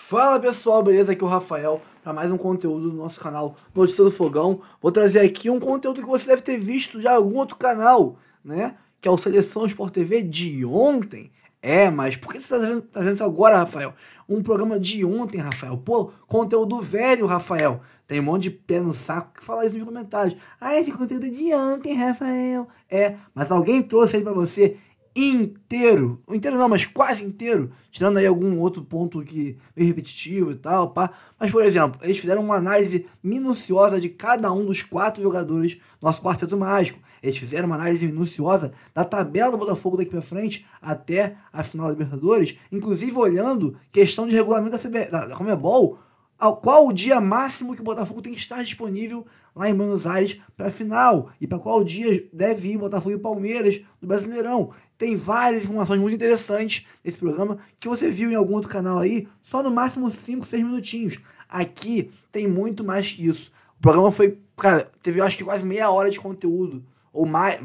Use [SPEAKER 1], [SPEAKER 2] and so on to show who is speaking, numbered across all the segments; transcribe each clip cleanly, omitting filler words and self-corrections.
[SPEAKER 1] Fala pessoal, beleza? Aqui é o Rafael para mais um conteúdo do nosso canal Notícia do Fogão. Vou trazer aqui um conteúdo que você deve ter visto já em algum outro canal, né? Que é o Seleção Sport TV de ontem. Mas por que você está trazendo isso agora, Rafael? Um programa de ontem, Rafael. Pô, conteúdo velho, Rafael. Tem um monte de pé no saco que fala isso nos comentários. Esse conteúdo é de ontem, Rafael. Mas alguém trouxe aí pra você inteiro. Inteiro não, mas quase inteiro. Tirando aí algum outro ponto que meio repetitivo e tal, pá. Mas, por exemplo, eles fizeram uma análise minuciosa de cada um dos 4 jogadores do nosso quarteto mágico. Eles fizeram uma análise minuciosa da tabela do Botafogo daqui pra frente até a final da Libertadores, inclusive olhando questão de regulamento da Conmebol, qual o dia máximo que o Botafogo tem que estar disponível lá em Buenos Aires para a final, e para qual dia deve ir Botafogo e Palmeiras no Brasileirão. Tem várias informações muito interessantes nesse programa que você viu em algum outro canal aí, só no máximo 5, 6 minutinhos. Aqui tem muito mais que isso. O programa foi, cara, teve acho que quase meia hora de conteúdo, ou mais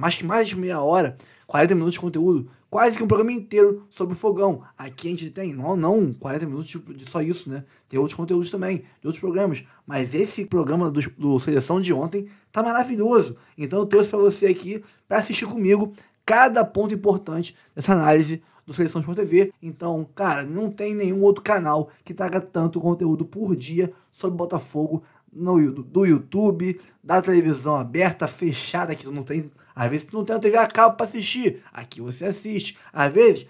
[SPEAKER 1] de meia hora, 40 minutos de conteúdo, quase que um programa inteiro sobre o Fogão. Aqui a gente tem, não 40 minutos de só isso, né? Tem outros conteúdos também, de outros programas. Mas esse programa do Seleção de ontem tá maravilhoso. Então eu trouxe pra você aqui, pra assistir comigo, cada ponto importante dessa análise do Seleção Sport TV. Então, cara, não tem nenhum outro canal que traga tanto conteúdo por dia sobre Botafogo do YouTube, da televisão aberta, fechada, que tu não tem. Às vezes tu não tem a TV a cabo pra assistir. Aqui você assiste. Às vezes,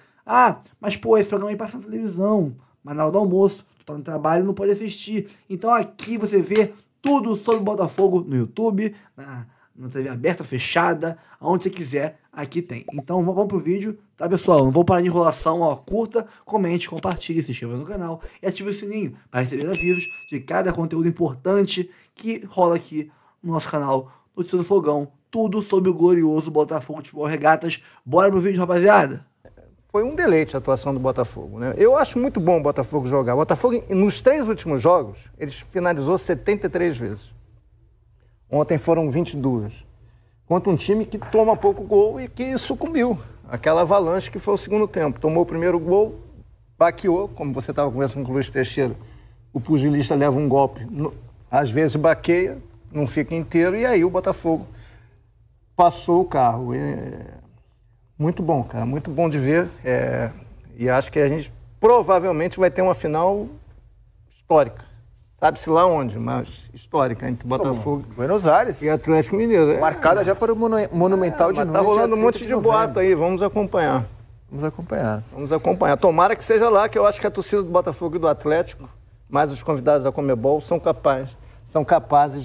[SPEAKER 1] mas pô, esse programa aí passa na televisão, mas na hora do almoço, tu tá no trabalho e não pode assistir. Então aqui você vê tudo sobre o Botafogo no YouTube, na TV aberta, fechada, aonde você quiser, aqui tem. Então vamos pro vídeo, tá pessoal? Não vou parar de enrolação, curta, comente, compartilhe, se inscreva no canal e ative o sininho para receber avisos de cada conteúdo importante que rola aqui no nosso canal Notícia do Fogão. Tudo sobre o glorioso Botafogo de Futebol Regatas. Bora pro vídeo, rapaziada?
[SPEAKER 2] Foi um deleite a atuação do Botafogo, né? Eu acho muito bom o Botafogo jogar. O Botafogo, nos 3 últimos jogos, eles finalizou 73 vezes. Ontem foram 22. Contra um time que toma pouco gol e que sucumbiu. Aquela avalanche que foi o segundo tempo. Tomou o primeiro gol, baqueou, como você estava conversando com o Luiz Teixeira. O pugilista leva um golpe, às vezes baqueia, não fica inteiro, e aí o Botafogo passou o carro. Muito bom, cara, muito bom de ver. E acho que a gente provavelmente vai ter uma final histórica. Sabe-se lá onde, mas histórica, entre Botafogo,
[SPEAKER 3] Buenos Aires
[SPEAKER 2] e Atlético Mineiro.
[SPEAKER 3] Marcada já para o Monumental de noite.
[SPEAKER 2] Tá rolando um monte de boato aí, vamos acompanhar.
[SPEAKER 3] Vamos acompanhar.
[SPEAKER 2] Tomara que seja lá, que eu acho que a torcida do Botafogo e do Atlético, mais os convidados da Conmebol, são capazes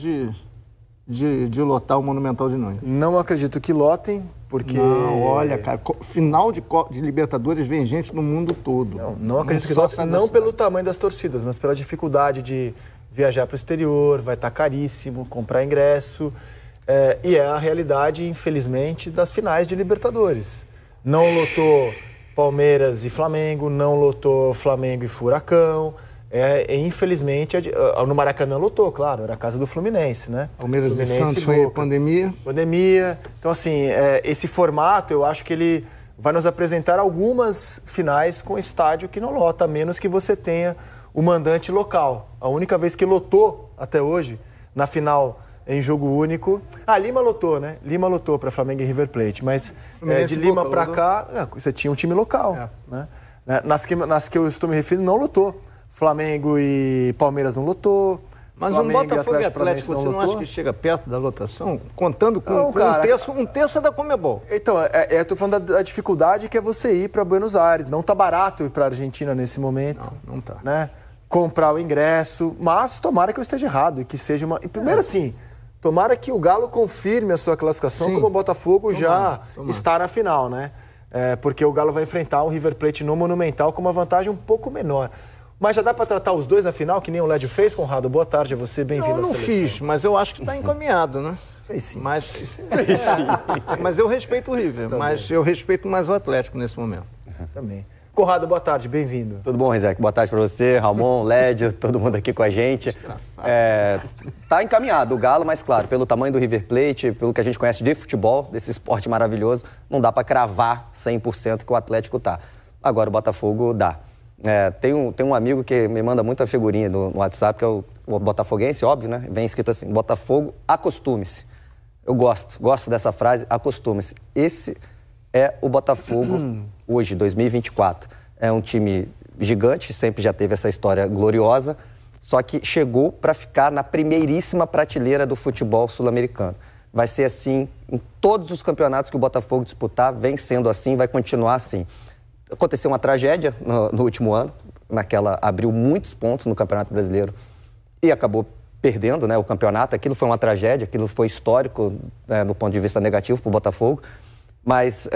[SPEAKER 2] de lotar o Monumental de noite.
[SPEAKER 3] Não acredito que lotem, porque...
[SPEAKER 2] Não, olha, cara, final de Libertadores vem gente no mundo todo.
[SPEAKER 3] Não acredito que lotem, não pelo tamanho das torcidas, mas pela dificuldade de viajar para o exterior, vai estar caríssimo, comprar ingresso. E é a realidade, infelizmente, das finais de Libertadores. Não lotou Palmeiras e Flamengo, não lotou Flamengo e Furacão. Infelizmente, no Maracanã lotou, claro, era a casa do Fluminense, né?
[SPEAKER 2] Palmeiras e Santos foi pandemia.
[SPEAKER 3] Então, assim, esse formato, eu acho que ele vai nos apresentar algumas finais com estádio que não lota, a menos que você tenha o mandante local. A única vez que lotou até hoje, na final em jogo único... Lima lotou, né? Lima lotou para Flamengo e River Plate, mas de Lima para cá, você tinha um time local, né? Nas que eu estou me referindo, não lotou. Flamengo e Palmeiras não lotou.
[SPEAKER 2] Mas
[SPEAKER 3] Flamengo
[SPEAKER 2] o Botafogo e Atlético, você não acha que chega perto da lotação? Contando com um terço da Conmebol.
[SPEAKER 3] Então, eu tô falando da dificuldade que é você ir para Buenos Aires. Não tá barato ir para a Argentina nesse momento.
[SPEAKER 2] Não tá.
[SPEAKER 3] Né? Comprar o ingresso. Mas tomara que eu esteja errado. E que seja uma... E primeiro assim, tomara que o Galo confirme a sua classificação, como o Botafogo já está na final, né? Porque o Galo vai enfrentar o River Plate no Monumental com uma vantagem um pouco menor. Mas já dá para tratar os dois na final, que nem o Lédio fez, Conrado? Boa tarde a você, bem-vindo à seleção.
[SPEAKER 2] Eu não fiz, mas eu acho que está encaminhado, né?
[SPEAKER 3] Fez sim.
[SPEAKER 2] Fez sim. Mas eu respeito o River, mas eu respeito mais o Atlético nesse momento.
[SPEAKER 3] Também. Conrado, boa tarde, bem-vindo.
[SPEAKER 4] Tudo bom, Rizek? Boa tarde para você, Ramon, Lédio, todo mundo aqui com a gente. Tá encaminhado o Galo, mas claro, pelo tamanho do River Plate, pelo que a gente conhece de futebol, desse esporte maravilhoso, não dá para cravar 100% que o Atlético tá. Agora o Botafogo dá. Tem um amigo que me manda muita figurinha no WhatsApp, que é o botafoguense, óbvio, né? Vem escrito assim, Botafogo, acostume-se. Eu gosto dessa frase, acostume-se. Esse é o Botafogo hoje, 2024. É um time gigante, sempre já teve essa história gloriosa, só que chegou para ficar na primeiríssima prateleira do futebol sul-americano. Vai ser assim em todos os campeonatos que o Botafogo disputar, vem sendo assim, vai continuar assim. Aconteceu uma tragédia no último ano, abriu muitos pontos no Campeonato Brasileiro e acabou perdendo, né, o campeonato. Aquilo foi uma tragédia, aquilo foi histórico, né, do ponto de vista negativo para o Botafogo. Mas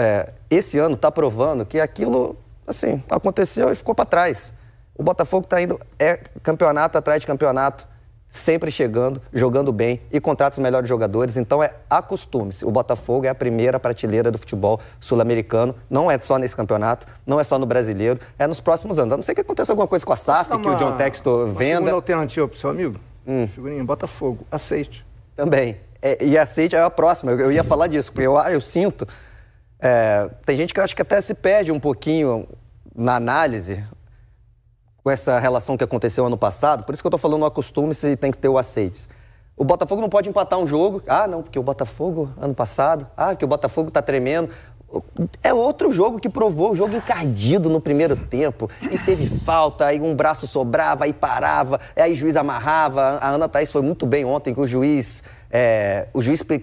[SPEAKER 4] esse ano está provando que aquilo, assim, aconteceu e ficou para trás. O Botafogo está indo, campeonato atrás de campeonato, sempre chegando, jogando bem e contrata os melhores jogadores. Então, acostume-se. O Botafogo é a primeira prateleira do futebol sul-americano. Não é só nesse campeonato, não é só no brasileiro, é nos próximos anos. A não ser que aconteça alguma coisa com a SAF, que o John Textor venda.
[SPEAKER 2] Uma segunda alternativa para o seu amigo? Figurinha, Botafogo, aceite.
[SPEAKER 4] Também. E aceite é a próxima. Eu ia falar disso, porque eu sinto... tem gente que acho que até se perde um pouquinho na análise com essa relação que aconteceu ano passado. Por isso que eu estou falando, acostume-se, tem que ter o aceite. O Botafogo não pode empatar um jogo. Não, porque o Botafogo, ano passado, que o Botafogo está tremendo. É outro jogo que provou, o jogo encardido no primeiro tempo. E teve falta, aí um braço sobrava, aí parava, aí o juiz amarrava. A Ana Thaís foi muito bem ontem, que o juiz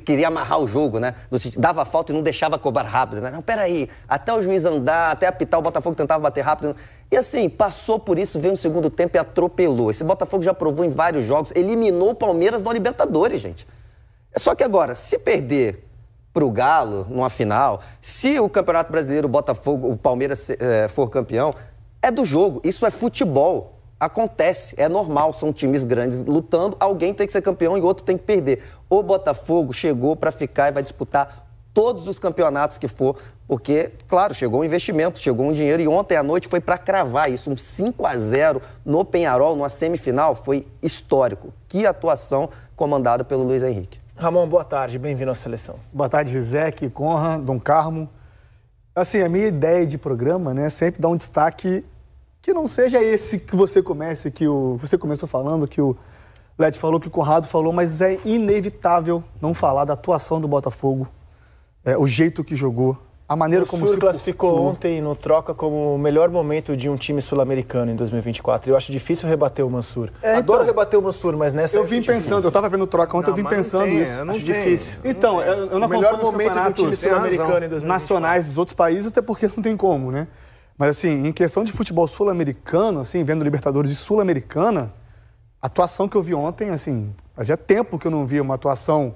[SPEAKER 4] queria amarrar o jogo, né? Dava falta e não deixava cobrar rápido, né? Não, peraí, até o juiz andar, até apitar, o Botafogo tentava bater rápido. E assim, passou por isso, veio um segundo tempo e atropelou. Esse Botafogo já provou em vários jogos, eliminou o Palmeiras da Libertadores, gente. Só que agora, se perder para o Galo, numa final, se o Campeonato Brasileiro, o Botafogo, o Palmeiras for campeão, é do jogo, isso é futebol. Acontece, é normal, são times grandes lutando, alguém tem que ser campeão e outro tem que perder. O Botafogo chegou para ficar e vai disputar todos os campeonatos que for, porque, claro, chegou um investimento, chegou um dinheiro, e ontem à noite foi para cravar isso, um 5-0 no Peñarol, numa semifinal, foi histórico. Que atuação comandada pelo Luiz Henrique.
[SPEAKER 3] Ramon, boa tarde, bem-vindo à seleção.
[SPEAKER 5] Boa tarde, Rizek, Conrad, Dom Carmo. Assim, a minha ideia de programa, né, sempre dar um destaque que não seja esse que você comece, você começou falando, que o Led falou, que o Conrado falou, mas é inevitável não falar da atuação do Botafogo, o jeito que jogou, a maneira como se
[SPEAKER 3] classificou ontem no Troca como o melhor momento de um time sul-americano em 2024. Eu acho difícil rebater o Mansur. Adoro rebater o Mansur, mas nessa...
[SPEAKER 5] Eu vim pensando, eu estava vendo o Troca ontem, eu vim pensando isso.
[SPEAKER 3] Acho difícil.
[SPEAKER 5] Então, eu não acompanho os campeonatos nacionais dos outros países, até porque não tem como, né? Mas, assim, em questão de futebol sul-americano, assim, vendo Libertadores e Sul-Americana, a atuação que eu vi ontem, assim, fazia tempo que eu não via uma atuação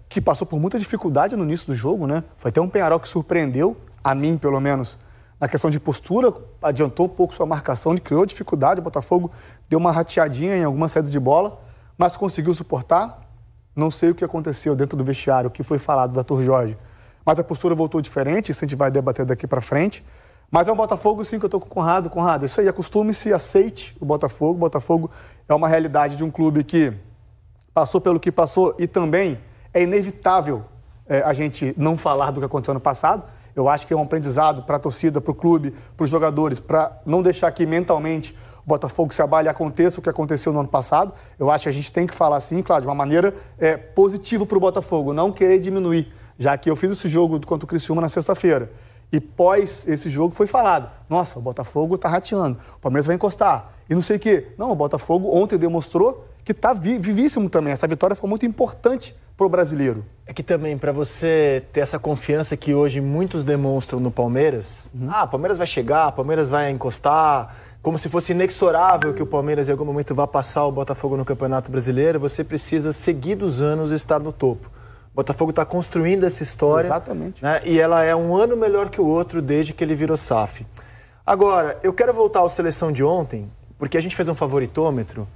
[SPEAKER 5] que passou por muita dificuldade no início do jogo, né? Foi até um Peñarol que surpreendeu, a mim, pelo menos, na questão de postura, adiantou um pouco sua marcação, criou dificuldade, o Botafogo deu uma rateadinha em algumas saídas de bola, mas conseguiu suportar. Não sei o que aconteceu dentro do vestiário, o que foi falado da Arthur Jorge, mas a postura voltou diferente, isso a gente vai debater daqui para frente. Mas é um Botafogo, sim, que eu estou com o Conrado. Conrado, isso aí, acostume-se, aceite o Botafogo. O Botafogo é uma realidade de um clube que passou pelo que passou e também é inevitável a gente não falar do que aconteceu no passado. Eu acho que é um aprendizado para a torcida, para o clube, para os jogadores, para não deixar que mentalmente o Botafogo se abale e aconteça o que aconteceu no ano passado. Eu acho que a gente tem que falar, sim, claro, de uma maneira positiva para o Botafogo, não querer diminuir, já que eu fiz esse jogo contra o Criciúma na sexta-feira. E pós esse jogo foi falado, nossa, o Botafogo tá rateando, o Palmeiras vai encostar, e não sei o quê. Não, o Botafogo ontem demonstrou que tá vivíssimo também. Essa vitória foi muito importante pro brasileiro.
[SPEAKER 3] É que também, para você ter essa confiança que hoje muitos demonstram no Palmeiras, o Palmeiras vai chegar, o Palmeiras vai encostar, como se fosse inexorável que o Palmeiras em algum momento vá passar o Botafogo no Campeonato Brasileiro, você precisa, seguidos anos, estar no topo. O Botafogo está construindo essa história.
[SPEAKER 5] Exatamente.
[SPEAKER 3] Né? E ela é um ano melhor que o outro desde que ele virou SAF. Agora, eu quero voltar à seleção de ontem, porque a gente fez um favoritômetro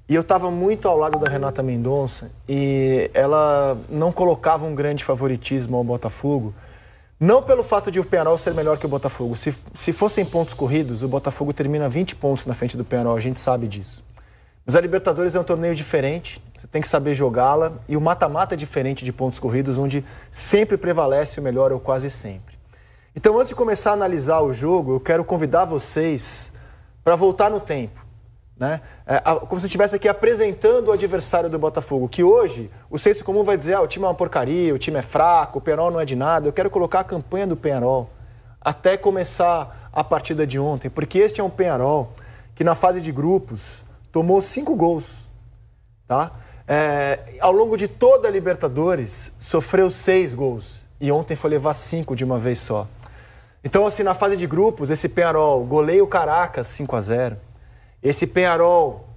[SPEAKER 3] e eu estava muito ao lado da Renata Mendonça e ela não colocava um grande favoritismo ao Botafogo, não pelo fato de o Peñarol ser melhor que o Botafogo. Se fossem pontos corridos, o Botafogo termina 20 pontos na frente do Peñarol, a gente sabe disso. Mas a Libertadores é um torneio diferente, você tem que saber jogá-la, e o mata-mata é diferente de pontos corridos, onde sempre prevalece o melhor ou quase sempre. Então, antes de começar a analisar o jogo, eu quero convidar vocês para voltar no tempo. Né? Como se estivesse aqui apresentando o adversário do Botafogo, que hoje o senso comum vai dizer o time é uma porcaria, o time é fraco, o Penharol não é de nada. Eu quero colocar a campanha do Penharol até começar a partida de ontem, porque este é um Penharol que na fase de grupos tomou 5 gols. Tá? Ao longo de toda a Libertadores sofreu 6 gols e ontem foi levar 5 de uma vez só. Então assim, na fase de grupos, esse Penharol goleia o Caracas 5-0. Esse Penharol,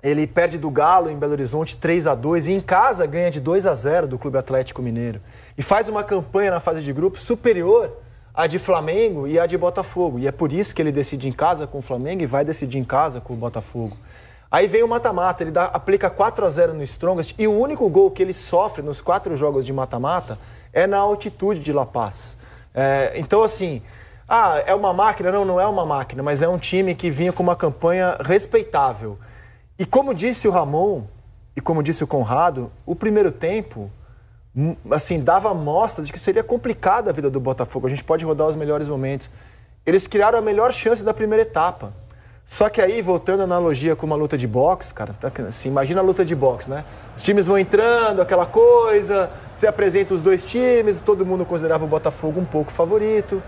[SPEAKER 3] ele perde do Galo em Belo Horizonte 3-2 e em casa ganha de 2-0 do Clube Atlético Mineiro. E faz uma campanha na fase de grupos superior à de Flamengo e à de Botafogo. E é por isso que ele decide em casa com o Flamengo e vai decidir em casa com o Botafogo. Aí vem o mata-mata, ele aplica 4-0 no Strongest e o único gol que ele sofre nos 4 jogos de mata-mata é na altitude de La Paz. Então assim... é uma máquina? Não, não é uma máquina, mas é um time que vinha com uma campanha respeitável. E como disse o Ramon, e como disse o Conrado, o primeiro tempo, assim, dava mostras de que seria complicada a vida do Botafogo. A gente pode rodar os melhores momentos. Eles criaram a melhor chance da primeira etapa. Só que aí, voltando à analogia com uma luta de boxe, cara, assim, imagina a luta de boxe, né? Os times vão entrando, aquela coisa, você apresenta os 2 times, todo mundo considerava o Botafogo um pouco favorito.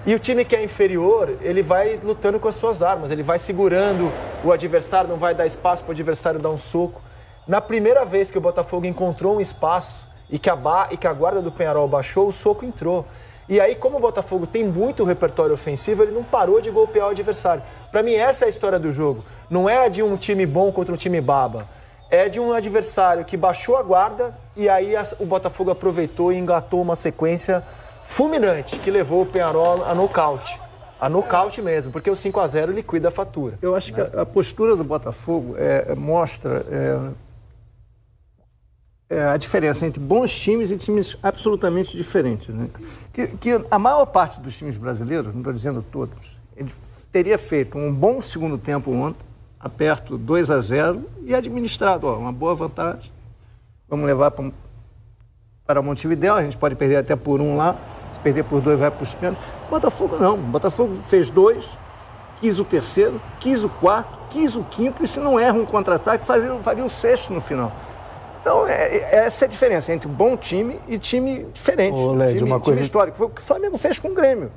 [SPEAKER 3] E o time que é inferior, ele vai lutando com as suas armas, ele vai segurando o adversário, não vai dar espaço para o adversário dar um soco. Na primeira vez que o Botafogo encontrou um espaço e que a guarda do Penharol baixou, o soco entrou. E aí, como o Botafogo tem muito repertório ofensivo, ele não parou de golpear o adversário. Para mim, essa é a história do jogo. Não é a de um time bom contra um time baba. É de um adversário que baixou a guarda e aí o Botafogo aproveitou e engatou uma sequência fulminante, que levou o Penharol a nocaute. A nocaute mesmo, porque o 5-0 liquida a fatura.
[SPEAKER 2] Eu acho que a postura do Botafogo mostra a diferença entre bons times e times absolutamente diferentes. Né? Que a maior parte dos times brasileiros, não estou dizendo todos, ele teria feito um bom segundo tempo ontem, aperto 2-0 e administrado. Uma boa vantagem. Vamos levar para Montevidéu, a gente pode perder até por 1 lá, se perder por 2 vai para os pênaltis. Botafogo não, Botafogo fez 2, quis o terceiro, quis o quarto, quis o quinto, e se não erra um contra-ataque, faria o 6º no final. Então, essa é a diferença entre bom time e time diferente.
[SPEAKER 5] Led,
[SPEAKER 2] time histórico. Foi o que o Flamengo fez com o Grêmio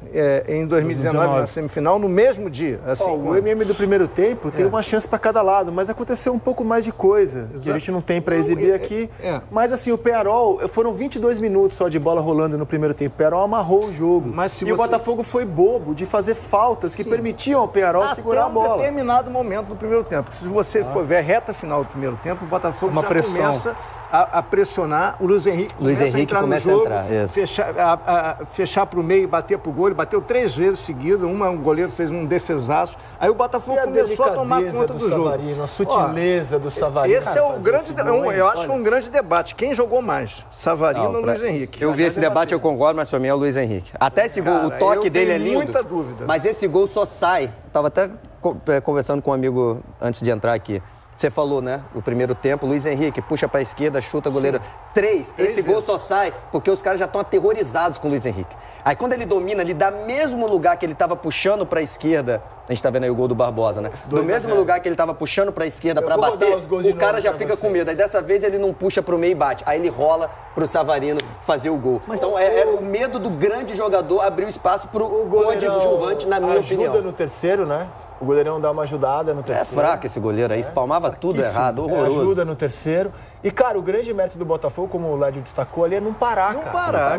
[SPEAKER 2] em 2019, na semifinal, no mesmo dia. Assim,
[SPEAKER 3] o MM do primeiro tempo tem uma chance para cada lado, mas aconteceu um pouco mais de coisa, que a gente não tem para exibir aqui. Mas assim, o Penharol, foram 22 minutos só de bola rolando no primeiro tempo. O Penharol amarrou o jogo. O Botafogo foi bobo de fazer faltas que permitiam ao Penharol segurar a bola.
[SPEAKER 2] Até um determinado momento no primeiro tempo. Se você for ver a reta final do primeiro tempo, o Botafogo já começa a pressionar, o Luiz Henrique começa a entrar, fechar para o meio e bater para o gol. Ele bateu 3 vezes seguidas, um goleiro fez um defesaço. Aí o Botafogo começou a tomar conta do jogo.
[SPEAKER 3] A sutileza do Savarino.
[SPEAKER 2] Esse é o grande, eu acho que é um grande debate. Quem jogou mais, Savarino ou Luiz Henrique?
[SPEAKER 4] Eu vi esse debate, eu concordo, mas para mim é o Luiz Henrique. Até esse gol, o toque dele é lindo.
[SPEAKER 2] Muita dúvida.
[SPEAKER 4] Mas esse gol só sai. Estava até conversando com um amigo antes de entrar aqui. Você falou, né? O primeiro tempo, Luiz Henrique puxa para a esquerda, chuta, goleiro. 3. Esse gol só sai porque os caras já estão aterrorizados com o Luiz Henrique. Aí quando ele domina, ele dá mesmo lugar que ele estava puxando para a esquerda. A gente tá vendo aí o gol do Barbosa, né? Do mesmo lugar que ele estava puxando para a esquerda para bater, o cara já fica com medo. Aí dessa vez ele não puxa para o meio e bate. Aí ele rola pro Savarino fazer o gol. Então era o medo do grande jogador abrir o espaço pro coadjuvante, na minha opinião.
[SPEAKER 3] Ajuda no terceiro, né? O goleirão dá uma ajudada no terceiro.
[SPEAKER 4] É fraco esse goleiro aí, espalmava tudo errado, horroroso.
[SPEAKER 3] Ajuda no terceiro. E, cara, o grande mérito do Botafogo, como o Lédio destacou ali, é não parar, cara.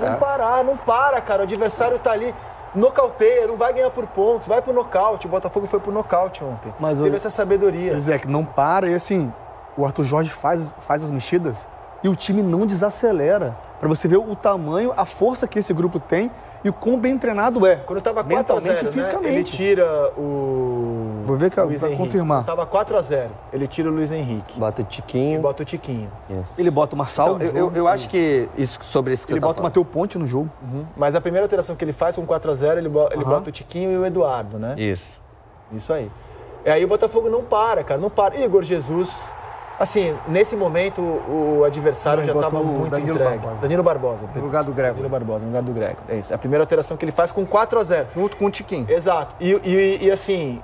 [SPEAKER 3] Não para, cara. O adversário tá ali, nocauteia, não vai ganhar por pontos, vai pro nocaute. O Botafogo foi pro nocaute ontem. Mas teve essa sabedoria.
[SPEAKER 5] Zé, que não para e, assim, o Arthur Jorge faz as mexidas e o time não desacelera. Pra você ver o tamanho, a força que esse grupo tem e o quão bem treinado é.
[SPEAKER 3] Quando tava 4-0,
[SPEAKER 5] e fisicamente.
[SPEAKER 3] Né? Ele tira o...
[SPEAKER 5] Vou ver que vai confirmar.
[SPEAKER 3] Quando tava 4-0, ele tira o Luiz Henrique.
[SPEAKER 4] Bota o Tiquinho.
[SPEAKER 5] Isso. Ele bota o Marçal no jogo.
[SPEAKER 4] Eu acho que sobre isso que
[SPEAKER 5] ele bota o Matheus Ponte no jogo.
[SPEAKER 3] Mas a primeira alteração que ele faz com 4-0, ele bota o Tiquinho e o Eduardo, né? Isso aí. E aí o Botafogo não para, cara. Não para. Igor Jesus... Assim, nesse momento, o adversário já estava muito entregue. Danilo Barbosa.
[SPEAKER 2] No lugar do Grego.
[SPEAKER 3] Danilo Barbosa, no lugar do Grego. É isso. É a primeira alteração que ele faz com 4-0.
[SPEAKER 2] Junto com o Tiquinho.
[SPEAKER 3] Exato. E assim,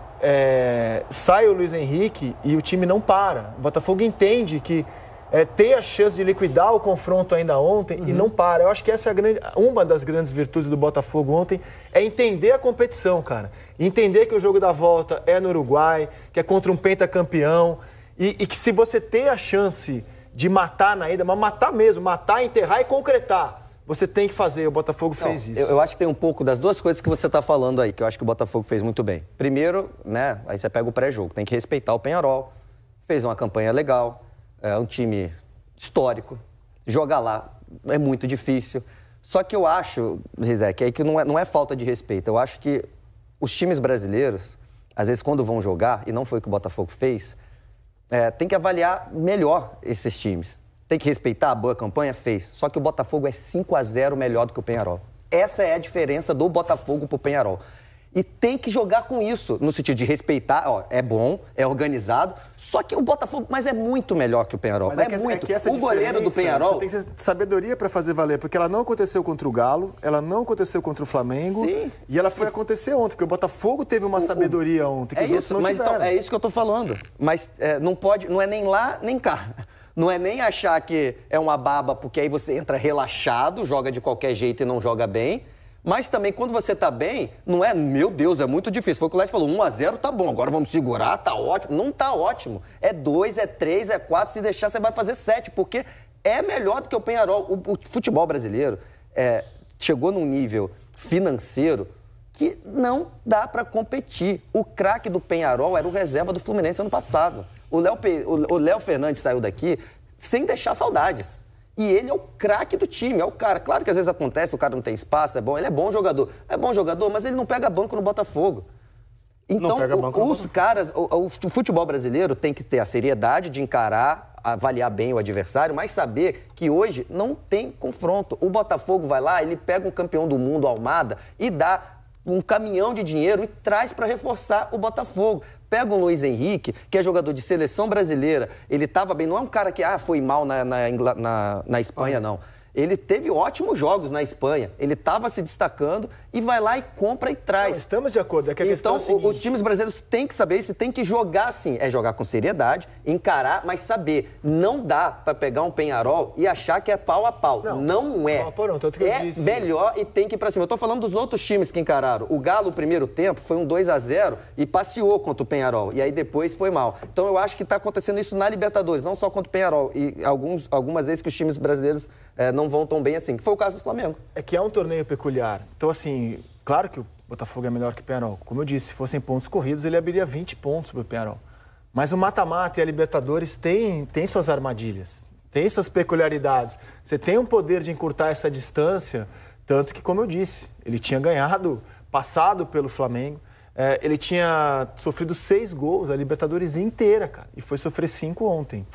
[SPEAKER 3] sai o Luiz Henrique e o time não para. O Botafogo entende que tem a chance de liquidar o confronto ainda ontem e não para. Eu acho que essa é uma das grandes virtudes do Botafogo ontem, é entender a competição, cara. Entender que o jogo da volta é no Uruguai, que é contra um pentacampeão e que se você tem a chance de matar na ida, mas matar mesmo, matar, enterrar e concretar, você tem que fazer. O Botafogo fez isso.
[SPEAKER 4] Eu acho que tem um pouco das duas coisas que você está falando aí, que eu acho que o Botafogo fez muito bem. Primeiro, né, aí você pega o pré-jogo, tem que respeitar o Peñarol, fez uma campanha legal, é um time histórico, jogar lá é muito difícil. Só que eu acho, Rizek, aí que não é falta de respeito, eu acho que os times brasileiros, às vezes quando vão jogar, e não foi o que o Botafogo fez, tem que avaliar melhor esses times. Tem que respeitar a boa campanha? Fez. Só que o Botafogo é 5-0 melhor do que o Peñarol. Essa é a diferença do Botafogo pro Peñarol. E tem que jogar com isso, no sentido de respeitar, é bom, é organizado, só que o Botafogo, mas é muito melhor que o Peñarol.
[SPEAKER 3] Mas
[SPEAKER 4] muito.
[SPEAKER 3] Essa
[SPEAKER 4] o goleiro do Peñarol...
[SPEAKER 3] Você tem sabedoria para fazer valer, porque ela não aconteceu contra o Galo, ela não aconteceu contra o Flamengo,
[SPEAKER 4] Sim.
[SPEAKER 3] E ela foi acontecer ontem, porque o Botafogo teve uma sabedoria ontem, que os outros não tiveram.
[SPEAKER 4] Então, é isso que eu tô falando. Mas não é nem lá, nem cá. Não é nem achar que é uma baba, porque aí você entra relaxado, joga de qualquer jeito e não joga bem. Mas também, quando você tá bem, não é, meu Deus, é muito difícil. Foi o que o Led falou, 1-0 tá bom, agora vamos segurar, tá ótimo. Não tá ótimo. É 2, é 3, é 4, se deixar você vai fazer 7, porque é melhor do que o Peñarol. O futebol brasileiro chegou num nível financeiro que não dá para competir. O craque do Peñarol era o reserva do Fluminense ano passado. O Léo Fernandes saiu daqui sem deixar saudades. E ele é o craque do time, é o cara. Claro que às vezes acontece, o cara não tem espaço, ele é bom jogador. É bom jogador, mas ele não pega banco no Botafogo. Então, os caras, o futebol brasileiro tem que ter a seriedade de encarar, avaliar bem o adversário, mas saber que hoje não tem confronto. O Botafogo vai lá, ele pega um campeão do mundo, Almada, e dá um caminhão de dinheiro e traz para reforçar o Botafogo. Pega o Luiz Henrique, que é jogador de seleção brasileira, ele estava bem, não é um cara que foi mal na Espanha, não. Ele teve ótimos jogos na Espanha, ele estava se destacando e vai lá e compra e traz.
[SPEAKER 3] Não, estamos de acordo, é que a
[SPEAKER 4] então,
[SPEAKER 3] questão é a seguinte.
[SPEAKER 4] Os times brasileiros têm que saber isso, têm que jogar assim, jogar com seriedade, encarar, mas saber. Não dá para pegar um Peñarol e achar que é pau a pau. Não é.
[SPEAKER 3] Tanto que eu disse.
[SPEAKER 4] Melhor e tem que ir para cima. Eu tô falando dos outros times que encararam. O Galo, no primeiro tempo, foi um 2-0 e passeou contra o Peñarol. E aí depois foi mal. Então eu acho que está acontecendo isso na Libertadores, não só contra o Peñarol. E algumas vezes que os times brasileiros não vão tão bem assim, que foi o caso do Flamengo.
[SPEAKER 3] É que é um torneio peculiar. Então, assim, claro que o Botafogo é melhor que o Peñarol. Como eu disse, se fossem pontos corridos, ele abriria 20 pontos para o Peñarol. Mas o mata-mata e a Libertadores tem suas armadilhas, tem suas peculiaridades. Você tem um poder de encurtar essa distância, tanto que, como eu disse, ele tinha passado pelo Flamengo, ele tinha sofrido 6 gols, a Libertadores inteira, cara, e foi sofrer 5 ontem.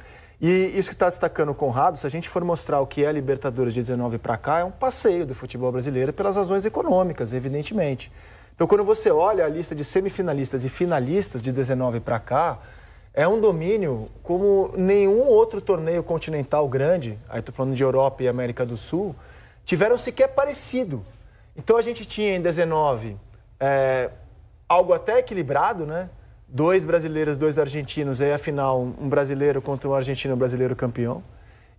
[SPEAKER 3] E isso que está destacando o Conrado, se a gente for mostrar o que é a Libertadores de 19 para cá, é um passeio do futebol brasileiro pelas razões econômicas, evidentemente. Então, quando você olha a lista de semifinalistas e finalistas de 19 para cá, é um domínio como nenhum outro torneio continental grande, aí estou falando de Europa e América do Sul, tiveram sequer parecido. Então, a gente tinha em 19 algo até equilibrado, né? 2 brasileiros, 2 argentinos, aí afinal um brasileiro contra um argentino, um brasileiro campeão.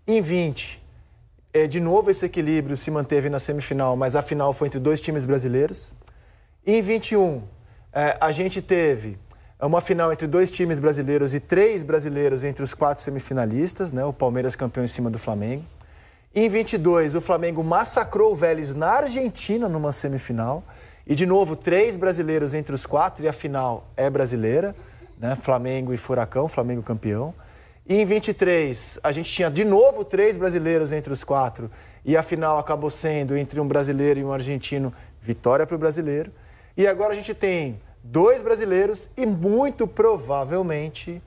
[SPEAKER 3] Em 20, de novo esse equilíbrio se manteve na semifinal, mas a final foi entre 2 times brasileiros. Em 21, a gente teve uma final entre 2 times brasileiros e 3 brasileiros entre os 4 semifinalistas, né? O Palmeiras campeão em cima do Flamengo. Em 22, o Flamengo massacrou o Vélez na Argentina numa semifinal. E, de novo, 3 brasileiros entre os 4 e a final é brasileira, né? Flamengo e Furacão, Flamengo campeão. E em 23, a gente tinha, de novo, 3 brasileiros entre os 4 e a final acabou sendo entre um brasileiro e um argentino, vitória para o brasileiro. E agora a gente tem 2 brasileiros e, muito provavelmente,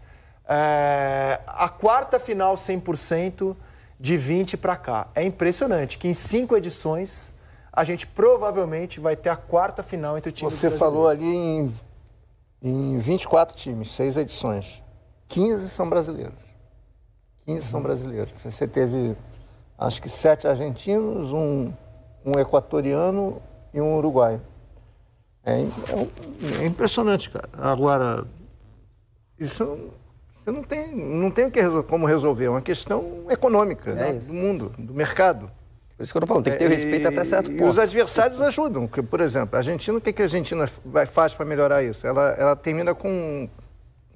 [SPEAKER 3] a 4ª final 100% de 20 para cá. É impressionante que em 5 edições... a gente provavelmente vai ter a 4ª final entre times brasileiros.
[SPEAKER 2] Você falou ali em 24 times, 6 edições. 15 são brasileiros. 15 são brasileiros. Você teve, acho que 7 argentinos, um equatoriano e um uruguaio. É impressionante, cara. Agora, isso você não tem como resolver. É uma questão econômica do mundo, do mercado.
[SPEAKER 4] Por isso que eu tô falando, tem que ter respeito até certo ponto.
[SPEAKER 2] E os adversários ajudam. Porque, por exemplo, a Argentina, o que a Argentina faz para melhorar isso? Ela termina com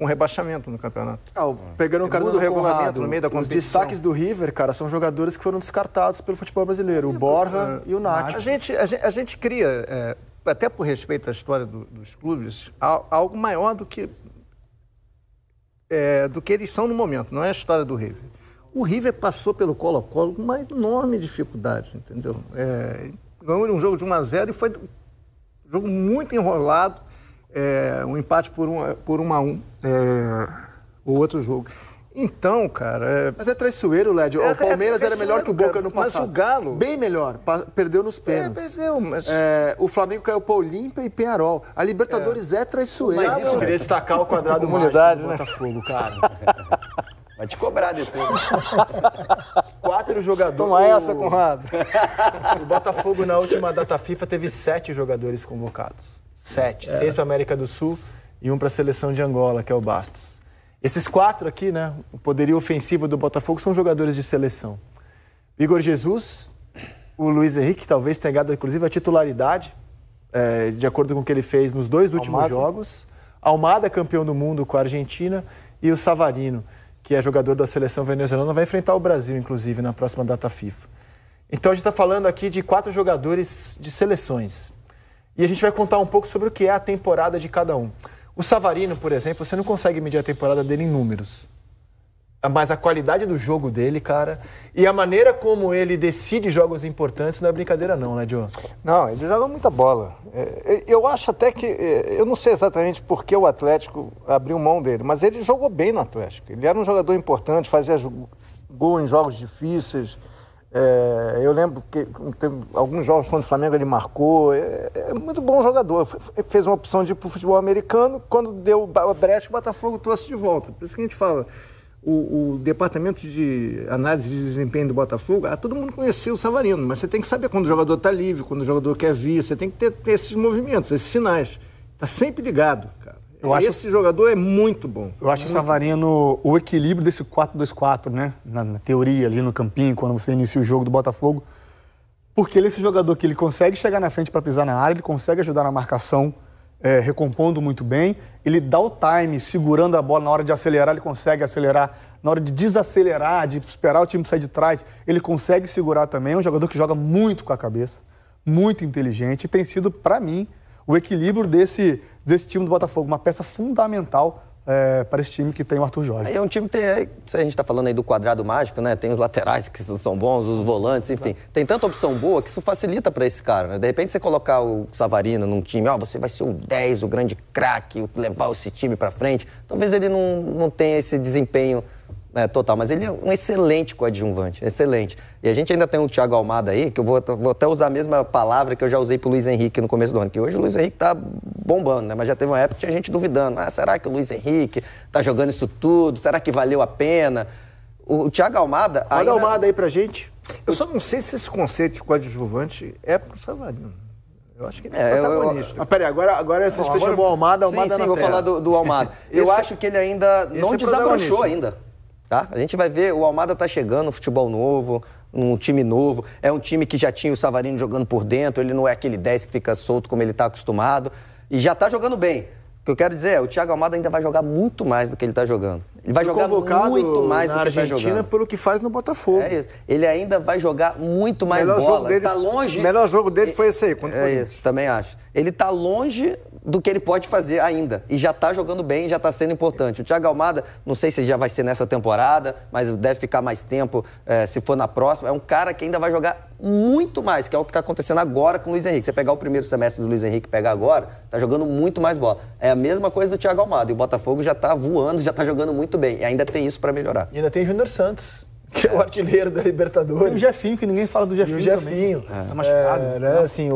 [SPEAKER 2] um rebaixamento no campeonato.
[SPEAKER 3] Pegando o cara do regulamento,
[SPEAKER 2] no meio da competição.
[SPEAKER 3] Os destaques do River, cara, são jogadores que foram descartados pelo futebol brasileiro. O Borja e o Nacho.
[SPEAKER 2] A gente cria, até por respeito à história dos clubes, algo maior do que eles são no momento. Não é a história do River. O River passou pelo Colo-Colo com uma enorme dificuldade, entendeu? Ganhou um jogo de 1-0 e foi um jogo muito enrolado. Um empate por 1-1, o outro jogo. Então, cara...
[SPEAKER 3] Mas é traiçoeiro, Lédio. O Palmeiras era melhor que o Boca no passado.
[SPEAKER 2] Mas o Galo...
[SPEAKER 3] Bem melhor. Perdeu nos pênaltis.
[SPEAKER 2] Perdeu, mas...
[SPEAKER 3] O Flamengo caiu para Olímpia e Peñarol. A Libertadores é traiçoeiro. Mas isso eu queria destacar o quadrado
[SPEAKER 2] comunidade,
[SPEAKER 3] mágico do Botafogo, cara.
[SPEAKER 4] Vai te cobrar depois.
[SPEAKER 3] 4 jogadores...
[SPEAKER 2] Toma essa, Conrado.
[SPEAKER 3] O Botafogo, na última data FIFA, teve 7 jogadores convocados. 7. 6 para a América do Sul e 1 para a seleção de Angola, que é o Bastos. Esses 4 aqui, né, o poderio ofensivo do Botafogo são jogadores de seleção. Igor Jesus, o Luiz Henrique, que talvez tenha ganhado, inclusive, a titularidade, de acordo com o que ele fez nos 2 últimos jogos. Almada, campeão do mundo com a Argentina, e o Savarino, que é jogador da seleção venezuelana, vai enfrentar o Brasil, inclusive, na próxima data FIFA. Então, a gente está falando aqui de 4 jogadores de seleções. E a gente vai contar um pouco sobre o que é a temporada de cada um. O Savarino, por exemplo, você não consegue medir a temporada dele em números. Mas a qualidade do jogo dele, cara, e a maneira como ele decide jogos importantes não é brincadeira não, né, Diogo?
[SPEAKER 2] Não, ele joga muita bola. Eu acho até que... Eu não sei exatamente por que o Atlético abriu mão dele, mas ele jogou bem no Atlético. Ele era um jogador importante, fazia gol em jogos difíceis. Eu lembro que tem alguns jogos contra o Flamengo ele marcou. É muito bom jogador. Fez uma opção de ir para o futebol americano. Quando deu a brecha, o Botafogo trouxe de volta. Por isso que a gente fala, o departamento de análise de desempenho do Botafogo, todo mundo conhecia o Savarino, mas você tem que saber quando o jogador está livre, quando o jogador quer vir. Você tem que ter esses movimentos, esses sinais. Está sempre ligado, cara. Esse jogador é muito bom.
[SPEAKER 5] Eu acho o Savarino o equilíbrio desse 4-2-4, né? Na teoria, ali no campinho, quando você inicia o jogo do Botafogo. Porque ele é esse jogador que ele consegue chegar na frente para pisar na área, ele consegue ajudar na marcação, recompondo muito bem. Ele dá o time, segurando a bola na hora de acelerar, ele consegue acelerar. Na hora de desacelerar, de esperar o time sair de trás, ele consegue segurar também. É um jogador que joga muito com a cabeça, muito inteligente. E tem sido, para mim, o equilíbrio desse time do Botafogo, uma peça fundamental para esse time que tem o Arthur Jorge.
[SPEAKER 4] Aí é um time que tem, a gente está falando aí do quadrado mágico, né? Tem os laterais que são bons, os volantes, enfim. Tem tanta opção boa que isso facilita para esse cara, né? De repente você colocar o Savarino num time, você vai ser o 10, o grande craque, levar esse time para frente. Talvez ele não tenha esse desempenho total, mas ele é um excelente coadjuvante, excelente. E a gente ainda tem o Thiago Almada aí, que eu vou até usar a mesma palavra que eu já usei pro Luiz Henrique no começo do ano, que hoje o Luiz Henrique tá bombando, né? Mas já teve uma época que tinha gente duvidando, será que o Luiz Henrique tá jogando isso tudo? Será que valeu a pena? O Thiago Almada...
[SPEAKER 3] Manda Almada aí pra gente.
[SPEAKER 2] Eu só não sei se esse conceito de coadjuvante é pro Savarino. Eu acho que ele é protagonista.
[SPEAKER 3] Mas peraí, agora você chamou o Almada
[SPEAKER 4] Sim, vou falar do Almada. Eu acho que ele ainda não desabrochou ainda. Tá? A gente vai ver, o Almada tá chegando, futebol novo, um time novo. É um time que já tinha o Savarino jogando por dentro, ele não é aquele 10 que fica solto como ele tá acostumado. E já tá jogando bem. O que eu quero dizer o Thiago Almada ainda vai jogar muito mais do que ele tá jogando. Ele vai jogar muito mais do que ele tá jogando.
[SPEAKER 3] Argentina pelo que faz no Botafogo.
[SPEAKER 4] É isso. Ele ainda vai jogar muito mais bola. Ele tá longe...
[SPEAKER 2] O melhor jogo dele foi esse aí.
[SPEAKER 4] Isso, também acho. Ele tá longe do que ele pode fazer ainda. E já tá jogando bem, já tá sendo importante. O Thiago Almada, não sei se já vai ser nessa temporada, mas deve ficar mais tempo se for na próxima. É um cara que ainda vai jogar muito mais, que é o que tá acontecendo agora com o Luiz Henrique. Você pegar o primeiro semestre do Luiz Henrique e pegar agora, tá jogando muito mais bola. É a mesma coisa do Thiago Almada. E o Botafogo já tá voando, já tá jogando muito bem. E ainda tem isso para melhorar.
[SPEAKER 3] E ainda tem Júnior Santos, que é o artilheiro da Libertadores.
[SPEAKER 5] E o Jefinho, que ninguém fala do Jefinho.
[SPEAKER 3] E o Jefinho.
[SPEAKER 5] Tá machucado.
[SPEAKER 3] Né? Assim,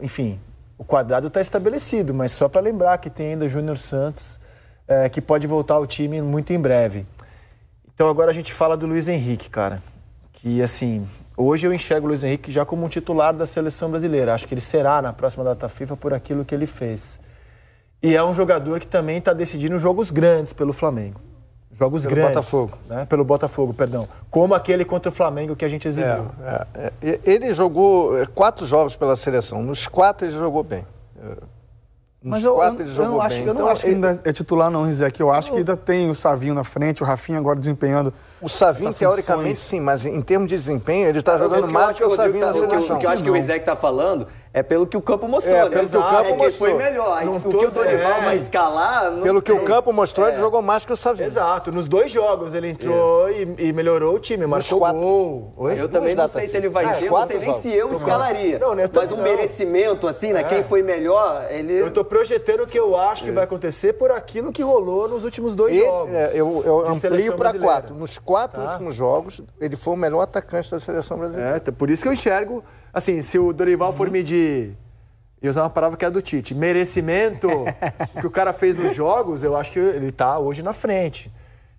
[SPEAKER 3] enfim, o quadrado está estabelecido, mas só para lembrar que tem ainda Júnior Santos, que pode voltar ao time muito em breve. Então agora a gente fala do Luiz Henrique, cara. Que, assim, hoje eu enxergo o Luiz Henrique já como um titular da seleção brasileira. Acho que ele será na próxima data FIFA por aquilo que ele fez. E é um jogador que também está decidindo jogos grandes pelo Flamengo. Jogos
[SPEAKER 2] pelo
[SPEAKER 3] grandes.
[SPEAKER 2] Botafogo.
[SPEAKER 3] Né? Pelo Botafogo, perdão. Como aquele contra o Flamengo que a gente exibiu.
[SPEAKER 2] Ele jogou 4 jogos pela seleção. Nos 4 ele jogou bem.
[SPEAKER 5] Mas eu não acho que ainda é titular, não, Rizek. Eu acho que ainda tem o Savinho na frente, o Rafinha agora desempenhando.
[SPEAKER 2] O Savinho, teoricamente, sim, mas em termos de desempenho, ele está jogando mais que o Savinho na seleção.
[SPEAKER 4] O que eu acho que o Rizek está falando é pelo que o campo mostrou, né?
[SPEAKER 2] Pelo que o campo mostrou.
[SPEAKER 4] Foi melhor. Aí, o que o Dorival vai escalar, não
[SPEAKER 2] Pelo
[SPEAKER 4] sei.
[SPEAKER 2] que o campo mostrou, ele jogou mais que o Savinho.
[SPEAKER 3] Exato. Nos 2 jogos ele entrou e melhorou o time, marcou gol.
[SPEAKER 4] Eu também não sei se ele vai ser, não sei nem se eu escalaria. Mas um merecimento, assim, né? Quem foi melhor, ele...
[SPEAKER 3] Eu tô projetando o que eu acho que vai acontecer por aquilo que rolou nos últimos 2 jogos.
[SPEAKER 2] Eu amplio para 4. Nos 4 últimos jogos, ele foi o melhor atacante da seleção brasileira.
[SPEAKER 3] Por isso que eu enxergo, assim, se o Dorival for medir, e usar uma palavra que é do Tite, merecimento, que o cara fez nos jogos, eu acho que ele tá hoje na frente.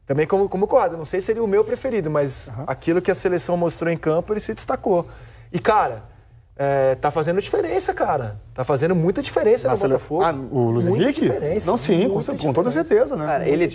[SPEAKER 3] Também como concordo, não sei se seria o meu preferido, mas aquilo que a seleção mostrou em campo, ele se destacou. E, cara, tá fazendo diferença, cara. Tá fazendo muita diferença no Botafogo.
[SPEAKER 5] O Luiz Henrique?
[SPEAKER 3] Diferença,
[SPEAKER 5] não, sim, com toda certeza, né?
[SPEAKER 4] Cara, ele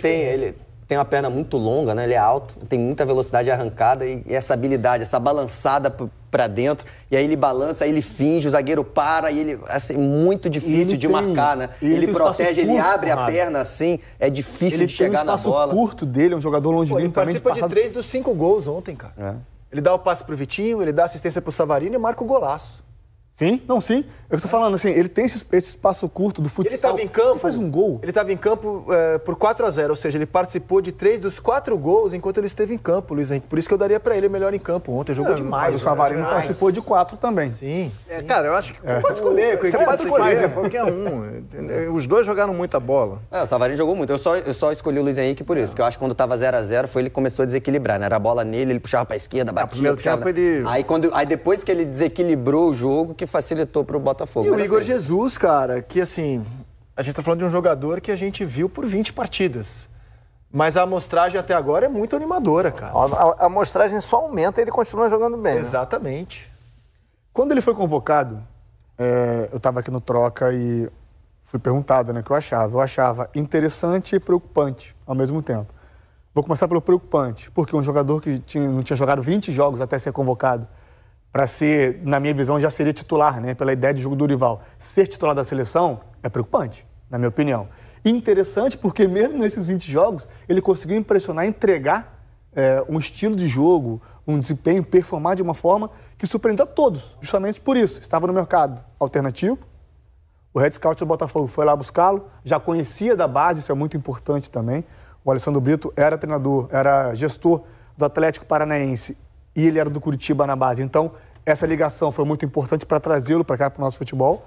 [SPEAKER 4] tem uma perna muito longa, né? Ele é alto, tem muita velocidade de arrancada e essa habilidade, essa balançada pra dentro. E aí ele balança, aí ele finge, o zagueiro para e ele, assim, muito difícil de marcar, né? Ele protege, ele abre a perna assim, é difícil de chegar na bola.
[SPEAKER 5] O espaço curto dele, é um jogador longilíneo também.
[SPEAKER 3] Ele participa de 3 dos 5 gols ontem, cara. Ele dá o passe pro Vitinho, ele dá assistência pro Savarino e marca o golaço.
[SPEAKER 5] Sim, eu estou falando assim, ele tem esse espaço curto do futsal.
[SPEAKER 3] Ele estava em campo,
[SPEAKER 5] ele faz um gol.
[SPEAKER 3] Ele estava em campo por 4-0, ou seja, ele participou de 3 dos 4 gols enquanto ele esteve em campo, Luiz Henrique. Por isso que eu daria para ele melhor em campo ontem, jogou demais.
[SPEAKER 5] Mas o Savarino participou de 4 também.
[SPEAKER 3] Sim.
[SPEAKER 2] Cara, eu acho que
[SPEAKER 3] você pode escolher,
[SPEAKER 2] você pode escolher qualquer um. Os dois jogaram muita bola.
[SPEAKER 4] O Savarino jogou muito. Eu só escolhi o Luiz Henrique por isso, porque eu acho que quando estava 0-0 foi ele que começou a desequilibrar, né? Era a bola nele, ele puxava para a esquerda, batia, puxava. Aí depois que ele desequilibrou o jogo, que facilitou pro Botafogo.
[SPEAKER 3] E o Igor Jesus, cara, que assim, a gente tá falando de um jogador que a gente viu por 20 partidas. Mas a amostragem até agora é muito animadora, cara.
[SPEAKER 2] A amostragem só aumenta e ele continua jogando bem.
[SPEAKER 3] Exatamente.
[SPEAKER 5] Né? Quando ele foi convocado, eu tava aqui no Troca e fui perguntado, né, o que eu achava. Eu achava interessante e preocupante ao mesmo tempo. Vou começar pelo preocupante, porque um jogador que não tinha jogado 20 jogos até ser convocado, para ser, na minha visão, já seria titular, né? Pela ideia de jogo do Dorival. Ser titular da seleção é preocupante, na minha opinião. E interessante porque mesmo nesses 20 jogos, ele conseguiu impressionar, entregar um estilo de jogo, um desempenho, performar de uma forma que surpreendeu a todos, justamente por isso. Estava no mercado alternativo, o Red Scout do Botafogo foi lá buscá-lo, já conhecia da base, isso é muito importante também. O Alessandro Brito era treinador, era gestor do Atlético Paranaense e ele era do Curitiba na base. Então, essa ligação foi muito importante para trazê-lo para cá, para o nosso futebol.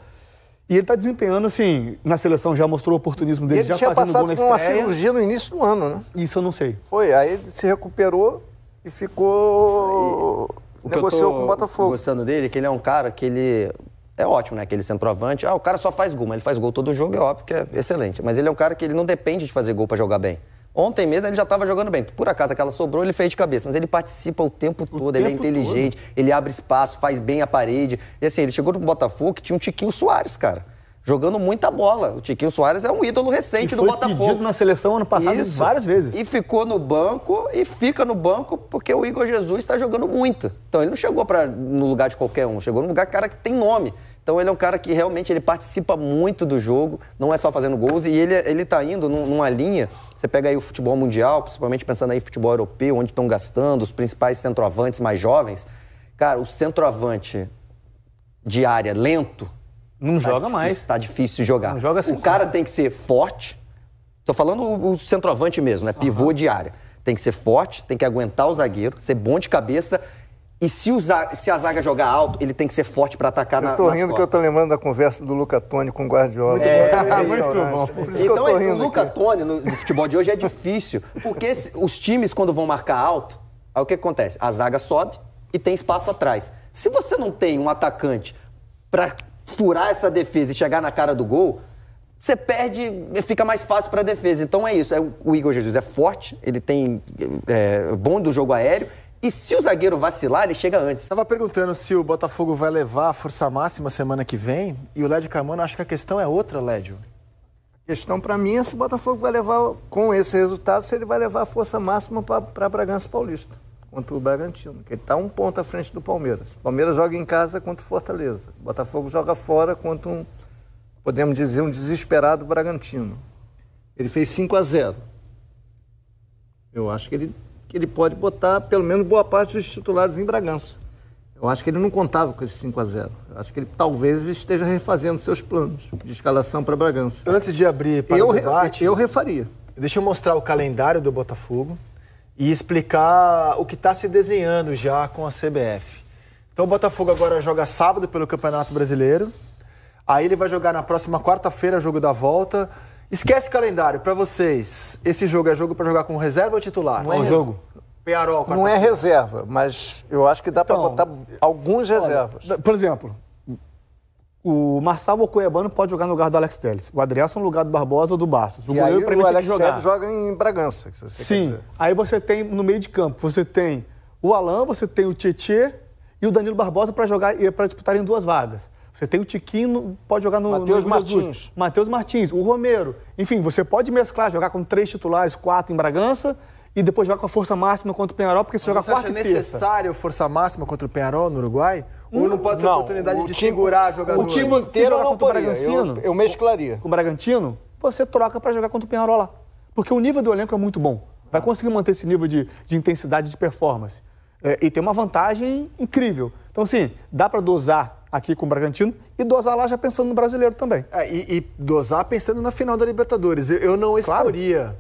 [SPEAKER 5] E ele está desempenhando, assim, na seleção já mostrou o oportunismo dele, já fazendo gol na estreia.
[SPEAKER 2] Ele tinha passado por uma cirurgia no início do ano, né?
[SPEAKER 5] Isso eu não sei.
[SPEAKER 2] Foi, aí ele se recuperou e ficou... negociou com o Botafogo.
[SPEAKER 4] Gostando dele, que ele é um cara que ele... É ótimo, né? Aquele centroavante. O cara só faz gol, mas ele faz gol todo jogo, é óbvio que é excelente. Mas ele é um cara que ele não depende de fazer gol para jogar bem. Ontem mesmo ele já estava jogando bem. Por acaso aquela sobrou, ele fez de cabeça. Mas ele participa o tempo todo, ele é inteligente, ele abre espaço, faz bem a parede. E assim, ele chegou no Botafogo que tinha um Tiquinho Soares, cara. Jogando muita bola. O Tiquinho Soares é um ídolo recente do Botafogo.
[SPEAKER 5] Foi pedido na seleção ano passado várias vezes.
[SPEAKER 4] E ficou no banco, e fica no banco porque o Igor Jesus está jogando muito. Então ele não chegou no lugar de qualquer um, chegou no lugar de cara que tem nome. Então ele é um cara que realmente ele participa muito do jogo, não é só fazendo gols, e ele tá indo numa linha, você pega aí o futebol mundial, principalmente pensando aí em futebol europeu, onde estão gastando os principais centroavantes mais jovens. Cara, o centroavante de área lento,
[SPEAKER 5] não joga mais.
[SPEAKER 4] Tá difícil de jogar.
[SPEAKER 5] Não joga assim.
[SPEAKER 4] O cara tem que ser forte, tô falando o centroavante mesmo, né? Pivô de área. Tem que ser forte, tem que aguentar o zagueiro, ser bom de cabeça. E se a zaga jogar alto, ele tem que ser forte para atacar nas costas.
[SPEAKER 2] Eu tô rindo que eu tô lembrando da conversa do Luca Toni com o Guardiola.
[SPEAKER 5] Muito bom.
[SPEAKER 4] Então, o Luca Toni, no futebol de hoje, é difícil. Porque os times, quando vão marcar alto, aí o que acontece? A zaga sobe e tem espaço atrás. Se você não tem um atacante para furar essa defesa e chegar na cara do gol, você perde, fica mais fácil para a defesa. Então é isso. O Igor Jesus é forte, ele tem bom do jogo aéreo, E se o zagueiro vacilar, ele chega antes.
[SPEAKER 3] Estava perguntando se o Botafogo vai levar a força máxima semana que vem. E o Lédio Carmona acha que a questão é outra, Lédio.
[SPEAKER 2] A questão para mim é se o Botafogo vai levar, com esse resultado, se ele vai levar a força máxima para Bragança Paulista, contra o Bragantino. Que ele está um ponto à frente do Palmeiras. O Palmeiras joga em casa contra o Fortaleza. O Botafogo joga fora contra podemos dizer, um desesperado Bragantino. Ele fez 5-0. Eu acho que ele pode botar, pelo menos, boa parte dos titulares em Bragança. Eu acho que ele não contava com esse 5-0. Eu acho que ele talvez esteja refazendo seus planos de escalação para Bragança.
[SPEAKER 3] Antes de abrir para o debate...
[SPEAKER 2] Eu refaria.
[SPEAKER 3] Deixa eu mostrar o calendário do Botafogo e explicar o que está se desenhando já com a CBF. Então o Botafogo agora joga sábado pelo Campeonato Brasileiro. Aí ele vai jogar na próxima quarta-feira, jogo da volta. Esquece calendário, para vocês. Esse jogo é jogo para jogar com reserva ou titular?
[SPEAKER 2] Não é jogo.
[SPEAKER 3] Pearol,
[SPEAKER 2] não é reserva, mas eu acho que dá para botar alguns reservas.
[SPEAKER 5] Por exemplo, o Marçal ou Cuiabano pode jogar no lugar do Alex Telles. O Adrielson no lugar do Barbosa ou do Bastos.
[SPEAKER 2] O goleiro para mim tem que jogar. Telles joga em Bragança.
[SPEAKER 5] Sim. Aí você tem no meio de campo, você tem o Alan, você tem o Tietê e o Danilo Barbosa para jogar e para disputarem 2 vagas. Você tem o Tiquinho, pode jogar no
[SPEAKER 2] Matheus Martins.
[SPEAKER 5] Matheus Martins, o Romero. Enfim, você pode mesclar, jogar com 3 titulares, 4 em Bragança e depois jogar com a força máxima contra o Penharol, porque você joga quarta e terça.
[SPEAKER 3] Você acha necessário força máxima contra o Penharol no Uruguai? Ou não pode ter a oportunidade de segurar jogadores?
[SPEAKER 2] O time inteiro não poderia. Eu mesclaria.
[SPEAKER 5] Com o Bragantino, você troca para jogar contra o Penharol lá. Porque o nível do elenco é muito bom. Vai conseguir manter esse nível de intensidade de performance. E tem uma vantagem incrível. Então, sim, dá para dosar aqui com o Bragantino e dosar lá já pensando no brasileiro também.
[SPEAKER 3] E dosar pensando na final da Libertadores. Eu não exporia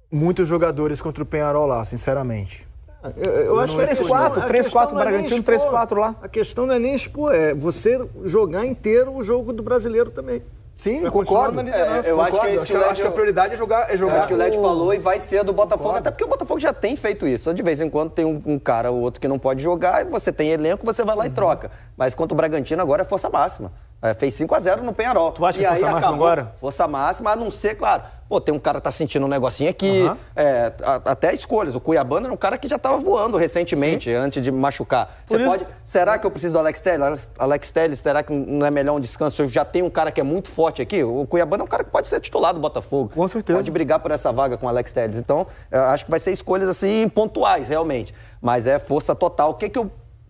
[SPEAKER 3] muitos jogadores contra o Penharol lá, sinceramente.
[SPEAKER 5] Eu acho que 3-4 Bragantino, 3-4 lá.
[SPEAKER 2] A questão não é nem expor, é você jogar inteiro o jogo do brasileiro também.
[SPEAKER 3] Sim, eu concordo.
[SPEAKER 4] Eu acho que é isso
[SPEAKER 3] acho que a prioridade é jogar.
[SPEAKER 4] Acho que o Led falou e vai ser do Botafogo, concordo. Até porque o Botafogo já tem feito isso. De vez em quando tem um cara ou outro que não pode jogar e você tem elenco, você vai lá e troca. Mas contra o Bragantino agora é força máxima. Fez 5-0 no Penharol.
[SPEAKER 5] Tu acha que é força máxima agora?
[SPEAKER 4] Força máxima, a não ser, claro. Pô, tem um cara que tá sentindo um negocinho aqui. Até escolhas. O Cuiabano era um cara que já tava voando recentemente, antes de machucar. Será que eu preciso do Alex Telles? Alex Telles, será que não é melhor um descanso? Eu já tenho um cara que é muito forte aqui. O Cuiabano é um cara que pode ser titular do Botafogo.
[SPEAKER 5] Com certeza.
[SPEAKER 4] Pode brigar por essa vaga com o Alex Telles. Então, eu acho que vai ser escolhas assim pontuais, realmente. Mas é força total.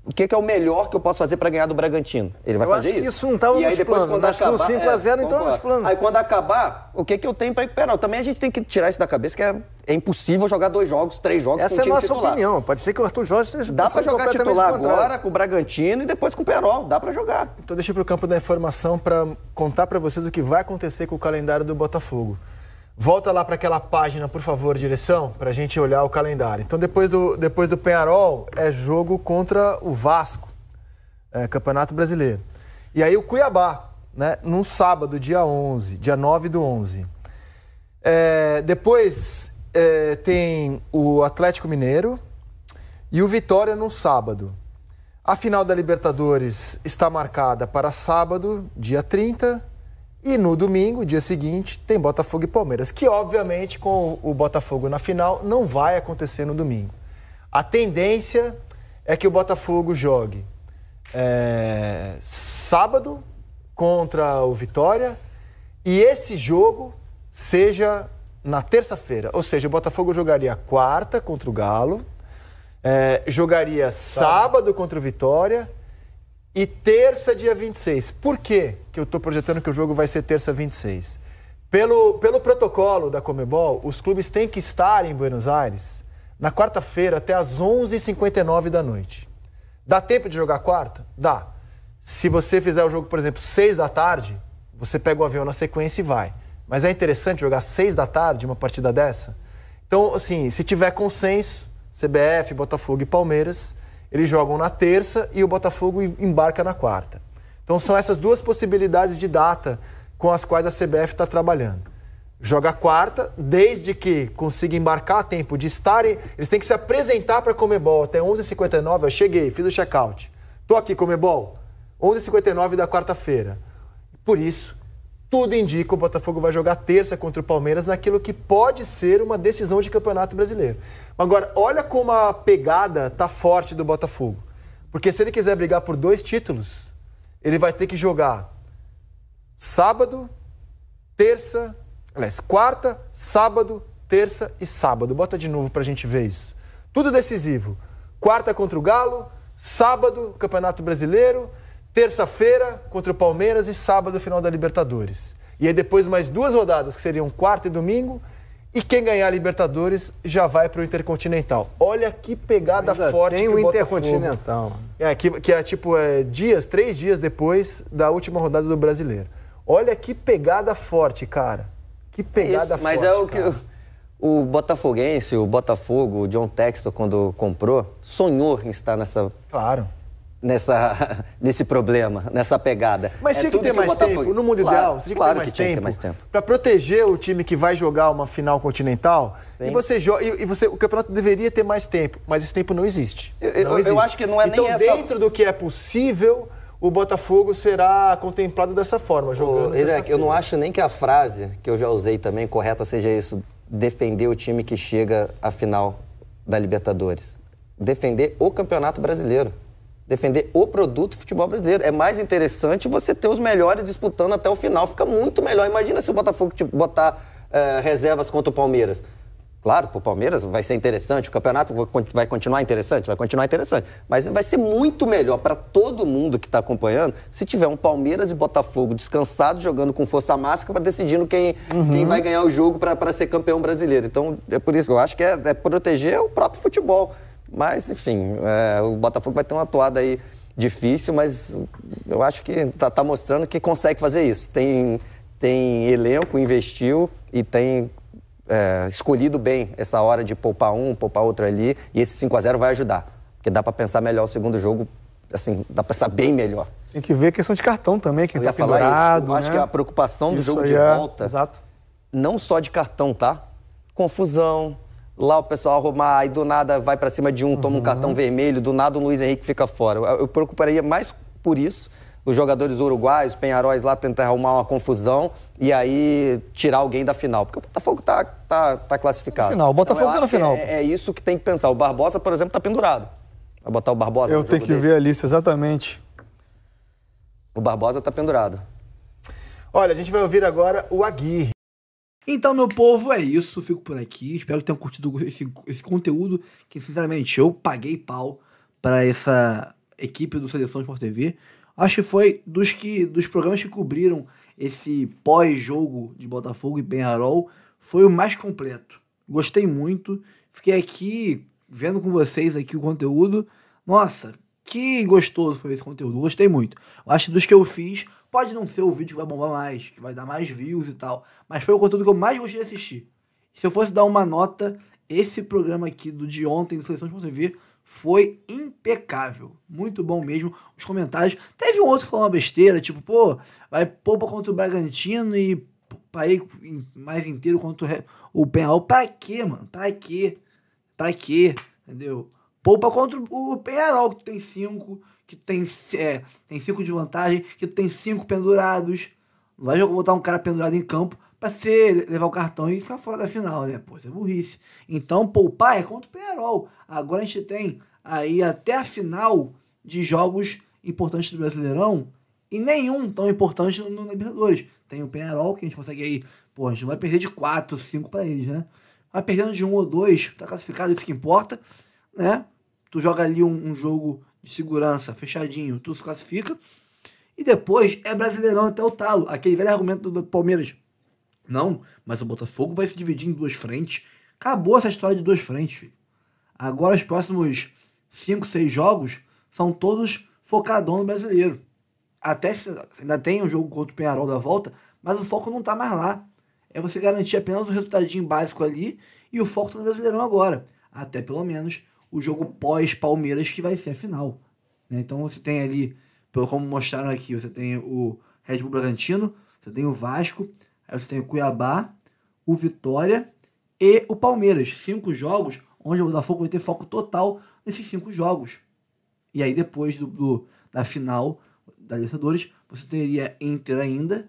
[SPEAKER 4] O que é o melhor que eu posso fazer para ganhar do Bragantino? Ele vai fazer isso?
[SPEAKER 2] Eu acho que isso não estava nos planos.
[SPEAKER 4] Quando acabar,
[SPEAKER 2] no 5-0 entrou nos planos.
[SPEAKER 4] Aí quando acabar, o que eu tenho para recuperar? Também a gente tem que tirar isso da cabeça, que é impossível jogar 2 jogos, 3 jogos
[SPEAKER 2] com o time titular. Essa é a nossa opinião. Pode ser que o Arthur Jorge esteja
[SPEAKER 4] dá para jogar titular agora com o Bragantino e depois com o Penharol. Dá para jogar.
[SPEAKER 3] Então deixa para o campo da informação para contar para vocês o que vai acontecer com o calendário do Botafogo. Volta lá para aquela página, por favor, direção, para a gente olhar o calendário. Então depois do Penharol é jogo contra o Vasco. Campeonato Brasileiro. E aí o Cuiabá, né, num sábado, dia 9/11. Depois tem o Atlético Mineiro e o Vitória no sábado. A final da Libertadores está marcada para sábado, dia 30, e no domingo, dia seguinte, tem Botafogo e Palmeiras, que obviamente com o Botafogo na final não vai acontecer no domingo. A tendência é que o Botafogo jogue sábado contra o Vitória e esse jogo seja na terça-feira. Ou seja, o Botafogo jogaria quarta contra o Galo, jogaria sábado contra o Vitória e terça, dia 26. Por quê que eu estou projetando que o jogo vai ser terça, 26? Pelo protocolo da Conmebol, os clubes têm que estar em Buenos Aires na quarta-feira até às 11h59 da noite. Dá tempo de jogar quarta? Dá. Se você fizer o jogo, por exemplo, 6 da tarde, você pega o avião na sequência e vai. Mas é interessante jogar 6 da tarde, uma partida dessa? Então, assim, se tiver consenso, CBF, Botafogo e Palmeiras, eles jogam na terça e o Botafogo embarca na quarta. Então, são essas 2 possibilidades de data com as quais a CBF está trabalhando. Joga quarta, desde que consiga embarcar a tempo de estarem... Eles têm que se apresentar para a Conmebol até 11h59. Eu cheguei, fiz o check-out. Estou aqui, Conmebol, 11h59 da quarta-feira. Por isso tudo indica o Botafogo vai jogar terça contra o Palmeiras naquilo que pode ser uma decisão de Campeonato Brasileiro. Agora, olha como a pegada tá forte do Botafogo. Porque se ele quiser brigar por 2 títulos, ele vai ter que jogar sábado, terça, aliás, quarta, sábado, terça e sábado. Bota de novo pra gente ver isso. Tudo decisivo. Quarta contra o Galo, sábado, Campeonato Brasileiro, terça-feira contra o Palmeiras e sábado, final da Libertadores. E aí depois mais 2 rodadas, que seriam quarta e domingo, e quem ganhar a Libertadores já vai para o Intercontinental. Olha que pegada forte
[SPEAKER 2] tem
[SPEAKER 3] que
[SPEAKER 2] o
[SPEAKER 3] Botafogo...
[SPEAKER 2] Intercontinental.
[SPEAKER 3] Que é tipo 3 dias depois da última rodada do Brasileiro. Olha que pegada forte, cara. Que pegada forte,
[SPEAKER 4] mas é o
[SPEAKER 3] cara.
[SPEAKER 4] que o botafoguense, o Botafogo, o John Textor, quando comprou, sonhou em estar
[SPEAKER 3] Claro.
[SPEAKER 4] nesse problema, nessa pegada.
[SPEAKER 3] Mas tinha que ter mais tempo. No mundo ideal, você tinha que ter mais tempo. Para proteger o time que vai jogar uma final continental. Sim. O campeonato deveria ter mais tempo, mas esse tempo não existe.
[SPEAKER 4] Eu acho que não é
[SPEAKER 3] então,
[SPEAKER 4] nem essa...
[SPEAKER 3] Então, dentro do que é possível, o Botafogo será contemplado dessa forma, jogando.
[SPEAKER 4] Eu não acho nem que a frase, que eu já usei também, correta seja isso, defender o time que chega à final da Libertadores. Defender o Campeonato Brasileiro. Defender o produto futebol brasileiro. É mais interessante você ter os melhores disputando até o final. Fica muito melhor. Imagina se o Botafogo botar reservas contra o Palmeiras. Claro, para o Palmeiras vai ser interessante. O campeonato vai continuar interessante? Vai continuar interessante. Mas vai ser muito melhor para todo mundo que está acompanhando se tiver um Palmeiras e Botafogo descansados, jogando com força máxima, decidindo quem vai ganhar o jogo para ser campeão brasileiro. Então, é por isso que eu acho que é proteger o próprio futebol. Mas, enfim, o Botafogo vai ter uma atuada aí difícil, mas eu acho que tá mostrando que consegue fazer isso. Tem elenco, investiu e tem escolhido bem essa hora de poupar um, poupar outro ali. E esse 5-0 vai ajudar, porque dá para pensar melhor o segundo jogo, assim, dá para pensar bem melhor.
[SPEAKER 5] Tem que ver a questão de cartão também, quem tá
[SPEAKER 4] pendurado,
[SPEAKER 5] né?
[SPEAKER 4] Acho que a preocupação do jogo de volta,
[SPEAKER 5] exato.
[SPEAKER 4] Não só de cartão, tá? Confusão. Lá o pessoal arrumar, aí do nada vai pra cima de um, toma um cartão vermelho, do nada o Luiz Henrique fica fora. Eu preocuparia mais por isso, os jogadores uruguaios, Penharóis lá tentar arrumar uma confusão e aí tirar alguém da final. Porque o Botafogo tá classificado.
[SPEAKER 5] Final, o Botafogo tá na final.
[SPEAKER 4] É isso que tem que pensar. O Barbosa, por exemplo, tá pendurado. Vai botar o Barbosa
[SPEAKER 5] Eu tenho que ver a lista, exatamente.
[SPEAKER 4] O Barbosa tá pendurado.
[SPEAKER 3] Olha, a gente vai ouvir agora o Aguirre.
[SPEAKER 1] Então, meu povo, é isso. Fico por aqui. Espero que tenham curtido esse conteúdo que, sinceramente, eu paguei pau para essa equipe do Seleção Sport TV. Acho que foi dos programas que cobriram esse pós-jogo de Botafogo e Penharol, foi o mais completo. Gostei muito. Fiquei aqui vendo com vocês aqui o conteúdo. Nossa, que gostoso foi esse conteúdo. Gostei muito. Eu acho que dos que eu fiz, pode não ser o vídeo que vai bombar mais, que vai dar mais views e tal, mas foi o conteúdo que eu mais gostei de assistir. Se eu fosse dar uma nota, esse programa aqui de ontem, do Seleção Sport TV, foi impecável. Muito bom mesmo. Os comentários. Teve um outro que falou uma besteira, tipo, vai poupa contra o Bragantino e para ir mais inteiro contra o Penharol. Pra quê, mano? Pra quê? Entendeu? Poupa contra o Penharol, que tem 5, que tem 5 de vantagem, que tem 5 pendurados. Não vai botar um cara pendurado em campo pra levar o cartão e ficar fora da final, né? Pô, isso é burrice. Então, poupar é contra o Penharol. Agora a gente tem aí até a final de jogos importantes do Brasileirão e nenhum tão importante no Libertadores. Tem o Penharol, que a gente consegue aí, a gente não vai perder de 4, 5 pra eles, né? Vai perdendo de 1 ou 2, tá classificado, isso que importa, né? Tu joga ali um jogo de segurança fechadinho, tu se classifica. E depois é Brasileirão até o talo. Aquele velho argumento do Palmeiras. Não, mas o Botafogo vai se dividir em 2 frentes. Acabou essa história de 2 frentes, filho. Agora os próximos 5, 6 jogos são todos focadão no brasileiro. Até ainda tem um jogo contra o Penharol da volta, mas o foco não tá mais lá. É você garantir apenas o resultadinho básico ali e o foco tá no Brasileirão agora. Até pelo menos o jogo pós-Palmeiras, que vai ser a final. Né? Então você tem ali, como mostraram aqui, você tem o Red Bull Bragantino, você tem o Vasco, aí você tem o Cuiabá, o Vitória e o Palmeiras. 5 jogos onde o Botafogo vai ter foco total nesses 5 jogos. E aí depois da final da Libertadores, você teria Inter ainda,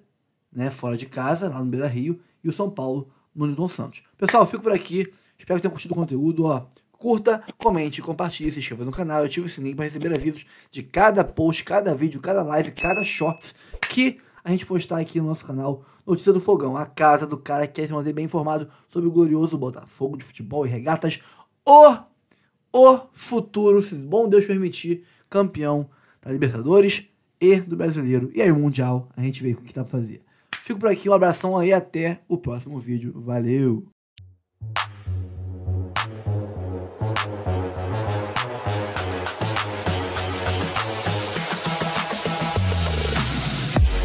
[SPEAKER 1] né, fora de casa, lá no Beira-Rio, e o São Paulo no Newton Santos. Pessoal, eu fico por aqui. Espero que tenham curtido o conteúdo. Ó, curta, comente, compartilhe, se inscreva no canal, ative o sininho para receber avisos de cada post, cada vídeo, cada live, cada shorts que a gente postar aqui no nosso canal Notícia do Fogão, a casa do cara que quer se manter bem informado sobre o glorioso Botafogo de futebol e regatas, o futuro, se bom Deus permitir, campeão da Libertadores e do Brasileiro. E aí o Mundial, a gente vê o que dá pra fazer. Fico por aqui, um abração aí, até o próximo vídeo. Valeu!